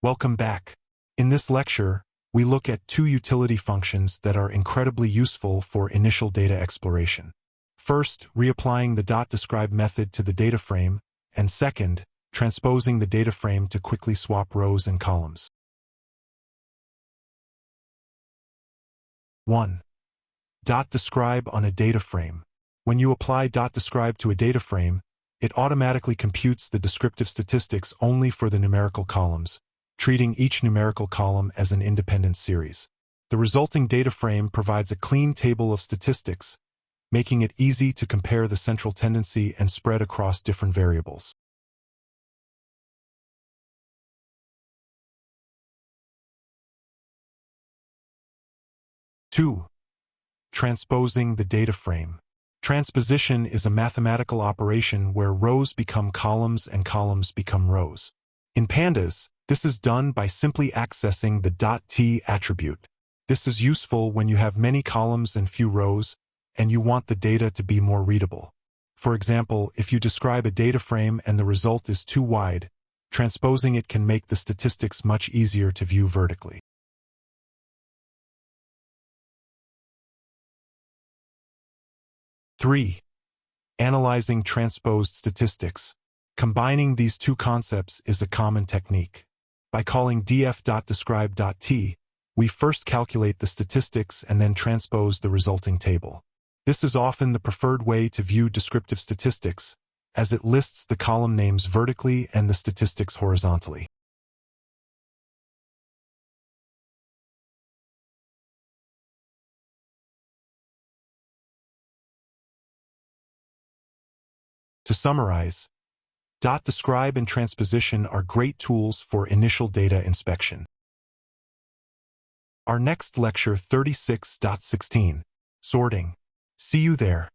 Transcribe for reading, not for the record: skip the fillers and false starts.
Welcome back. In this lecture, we look at two utility functions that are incredibly useful for initial data exploration. First, reapplying the .describe method to the data frame, and second, transposing the data frame to quickly swap rows and columns. 1. .describe on a data frame. When you apply .describe to a data frame, it automatically computes the descriptive statistics only for the numerical columns, treating each numerical column as an independent series. The resulting data frame provides a clean table of statistics, making it easy to compare the central tendency and spread across different variables. Two. Transposing the data frame. Transposition is a mathematical operation where rows become columns and columns become rows. In Pandas, this is done by simply accessing the .t attribute. This is useful when you have many columns and few rows, and you want the data to be more readable. For example, if you describe a data frame and the result is too wide, transposing it can make the statistics much easier to view vertically. 3. Analyzing transposed statistics. Combining these two concepts is a common technique. By calling df.describe.t, we first calculate the statistics and then transpose the resulting table. This is often the preferred way to view descriptive statistics, as it lists the column names vertically and the statistics horizontally. To summarize, .describe and transposition are great tools for initial data inspection. Our next lecture 36.16, Sorting. See you there.